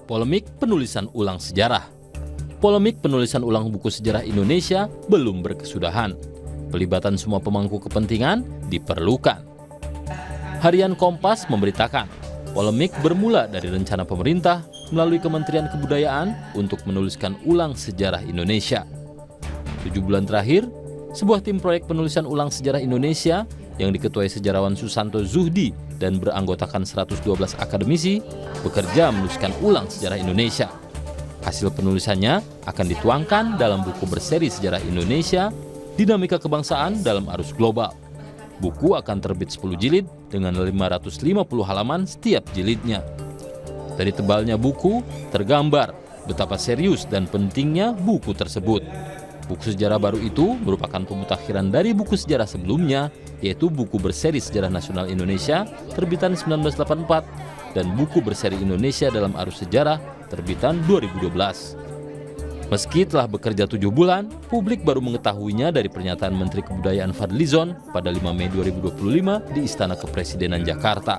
Polemik penulisan ulang sejarah. Polemik penulisan ulang buku sejarah Indonesia belum berkesudahan. Pelibatan semua pemangku kepentingan diperlukan. Harian Kompas memberitakan, polemik bermula dari rencana pemerintah melalui Kementerian Kebudayaan untuk menuliskan ulang sejarah Indonesia. 7 bulan terakhir, sebuah tim proyek penulisan ulang sejarah Indonesia yang diketuai sejarawan Susanto Zuhdi dan beranggotakan 112 akademisi bekerja menuliskan ulang sejarah Indonesia. Hasil penulisannya akan dituangkan dalam buku berseri Sejarah Indonesia, Dinamika Kebangsaan dalam Arus Global. Buku akan terbit 10 jilid dengan 550 halaman setiap jilidnya. Dari tebalnya buku, tergambar betapa serius dan pentingnya buku tersebut. Buku sejarah baru itu merupakan pemutakhiran dari buku sejarah sebelumnya, yaitu buku berseri Sejarah Nasional Indonesia terbitan 1984 dan buku berseri Indonesia dalam Arus Sejarah terbitan 2012. Meski telah bekerja 7 bulan, publik baru mengetahuinya dari pernyataan Menteri Kebudayaan Fadlizon pada 5 Mei 2025 di Istana Kepresidenan Jakarta.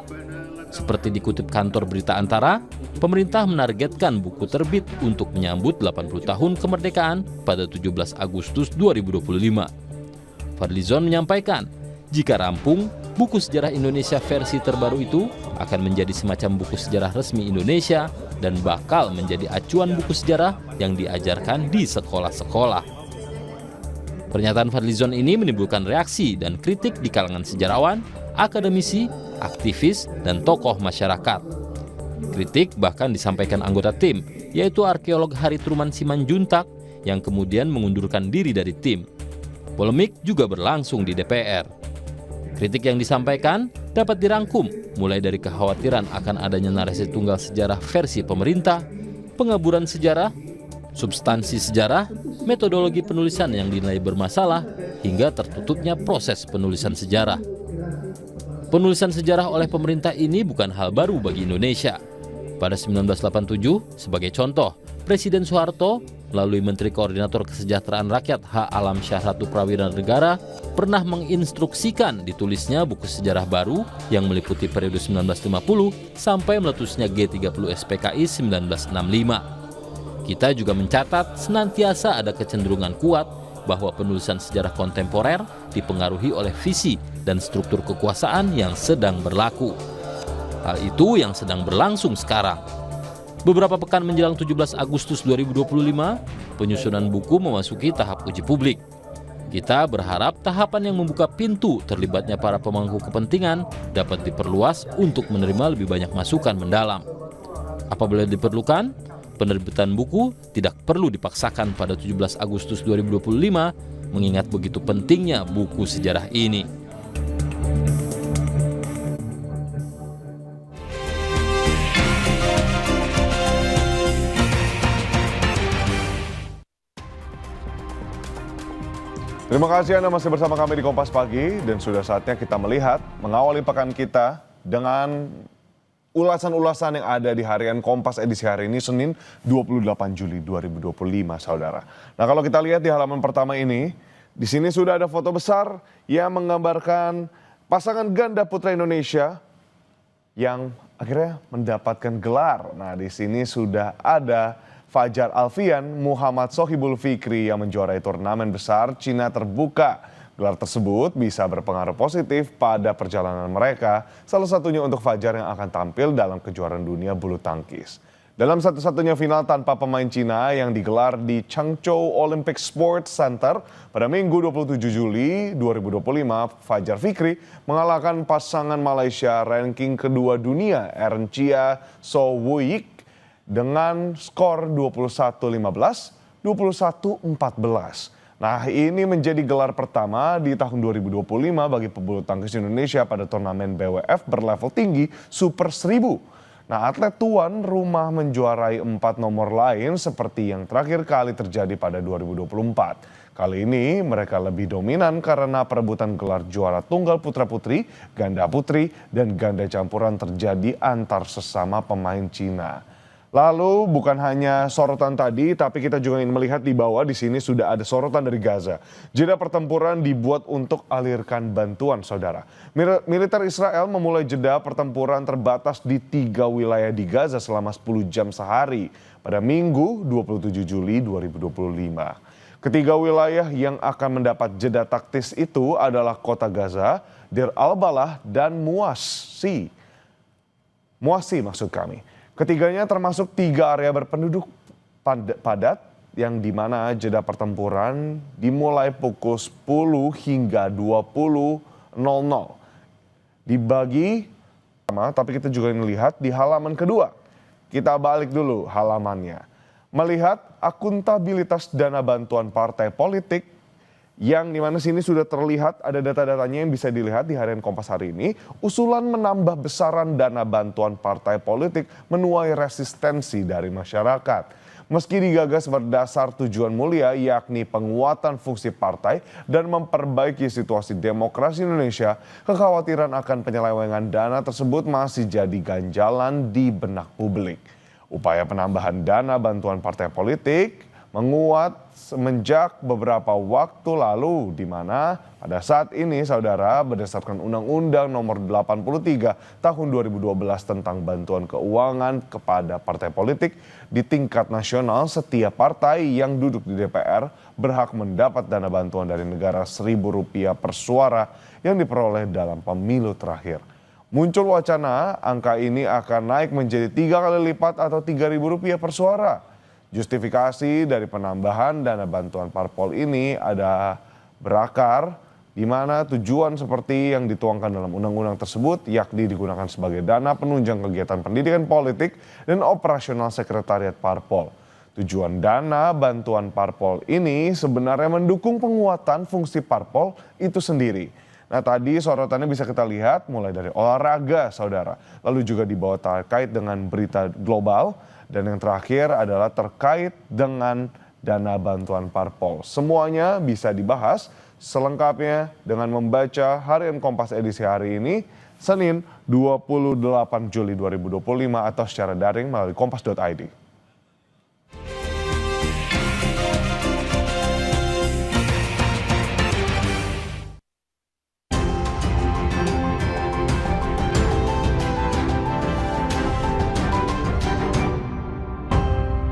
Seperti dikutip kantor berita Antara, pemerintah menargetkan buku terbit untuk menyambut 80 tahun kemerdekaan pada 17 Agustus 2025. Fadlizon menyampaikan, jika rampung, buku sejarah Indonesia versi terbaru itu akan menjadi semacam buku sejarah resmi Indonesia dan bakal menjadi acuan buku sejarah yang diajarkan di sekolah-sekolah. Pernyataan Fadlizon ini menimbulkan reaksi dan kritik di kalangan sejarawan, akademisi, aktivis, dan tokoh masyarakat. Kritik bahkan disampaikan anggota tim, yaitu arkeolog Haritruman Simanjuntak yang kemudian mengundurkan diri dari tim. Polemik juga berlangsung di DPR. Kritik yang disampaikan dapat dirangkum mulai dari kekhawatiran akan adanya narasi tunggal sejarah versi pemerintah, pengaburan sejarah, substansi sejarah, metodologi penulisan yang dinilai bermasalah, hingga tertutupnya proses penulisan sejarah. Penulisan sejarah oleh pemerintah ini bukan hal baru bagi Indonesia. Pada 1987, sebagai contoh, Presiden Soeharto melalui Menteri Koordinator Kesejahteraan Rakyat H. Alam Syah Ratu Prawirnegara pernah menginstruksikan ditulisnya buku sejarah baru yang meliputi periode 1950 sampai meletusnya G30 SPKI 1965. Kita juga mencatat senantiasa ada kecenderungan kuat bahwa penulisan sejarah kontemporer dipengaruhi oleh visi dan struktur kekuasaan yang sedang berlaku. Hal itu yang sedang berlangsung sekarang. Beberapa pekan menjelang 17 Agustus 2025, penyusunan buku memasuki tahap uji publik. Kita berharap tahapan yang membuka pintu terlibatnya para pemangku kepentingan dapat diperluas untuk menerima lebih banyak masukan mendalam. Apabila diperlukan, penerbitan buku tidak perlu dipaksakan pada 17 Agustus 2025, mengingat begitu pentingnya buku sejarah ini. Terima kasih Anda masih bersama kami di Kompas Pagi dan sudah saatnya kita melihat mengawali pekan kita dengan ulasan-ulasan yang ada di harian Kompas edisi hari ini Senin 28 Juli 2025 saudara. Nah kalau kita lihat di halaman pertama ini, di sini sudah ada foto besar yang menggambarkan pasangan ganda putra Indonesia yang akhirnya mendapatkan gelar. Nah di sini sudah ada Fajar Alfian, Muhammad Sohibul Fikri yang menjuarai turnamen besar Cina terbuka. Gelar tersebut bisa berpengaruh positif pada perjalanan mereka, salah satunya untuk Fajar yang akan tampil dalam kejuaraan dunia bulu tangkis. Dalam satu-satunya final tanpa pemain Cina yang digelar di Changzhou Olympic Sports Center pada Minggu 27 Juli 2025, Fajar Fikri mengalahkan pasangan Malaysia ranking kedua dunia Erencia Sowuyik dengan skor 21-15, 21-14. Nah ini menjadi gelar pertama di tahun 2025 bagi pebulu tangkis Indonesia pada turnamen BWF berlevel tinggi Super 1000. Nah atlet tuan rumah menjuarai 4 nomor lain seperti yang terakhir kali terjadi pada 2024. Kali ini mereka lebih dominan karena perebutan gelar juara tunggal putra-putri, ganda putri, dan ganda campuran terjadi antar sesama pemain Cina. Lalu bukan hanya sorotan tadi, tapi kita juga ingin melihat di bawah di sini sudah ada sorotan dari Gaza. Jeda pertempuran dibuat untuk alirkan bantuan, saudara. Militer Israel memulai jeda pertempuran terbatas di 3 wilayah di Gaza selama 10 jam sehari pada Minggu 27 Juli 2025. Ketiga wilayah yang akan mendapat jeda taktis itu adalah kota Gaza, Deir al-Balah, dan Muasi. Muasi maksud kami. Ketiganya termasuk 3 area berpenduduk padat yang dimana jeda pertempuran dimulai pukul 10 hingga 20.00. Dibagi sama, tapi kita juga melihat di halaman kedua. Kita balik dulu halamannya. Melihat akuntabilitas dana bantuan partai politik yang dimana sini sudah terlihat ada data-datanya yang bisa dilihat di Harian Kompas hari ini. Usulan menambah besaran dana bantuan partai politik menuai resistensi dari masyarakat. Meski digagas berdasar tujuan mulia yakni penguatan fungsi partai dan memperbaiki situasi demokrasi Indonesia, kekhawatiran akan penyelewengan dana tersebut masih jadi ganjalan di benak publik. Upaya penambahan dana bantuan partai politik menguat semenjak beberapa waktu lalu, di mana pada saat ini saudara berdasarkan Undang-Undang Nomor 83 Tahun 2012 tentang bantuan keuangan kepada partai politik di tingkat nasional, setiap partai yang duduk di DPR berhak mendapat dana bantuan dari negara Rp1.000 per suara yang diperoleh dalam pemilu terakhir. Muncul wacana angka ini akan naik menjadi 3 kali lipat atau Rp3.000 per suara. Justifikasi dari penambahan dana bantuan parpol ini ada berakar di mana tujuan seperti yang dituangkan dalam undang-undang tersebut yakni digunakan sebagai dana penunjang kegiatan pendidikan politik dan operasional sekretariat parpol. Tujuan dana bantuan parpol ini sebenarnya mendukung penguatan fungsi parpol itu sendiri. Nah tadi sorotannya bisa kita lihat mulai dari olahraga saudara, lalu juga dibawa terkait dengan berita global, dan yang terakhir adalah terkait dengan dana bantuan parpol. Semuanya bisa dibahas selengkapnya dengan membaca Harian Kompas edisi hari ini, Senin 28 Juli 2025 atau secara daring melalui kompas.id.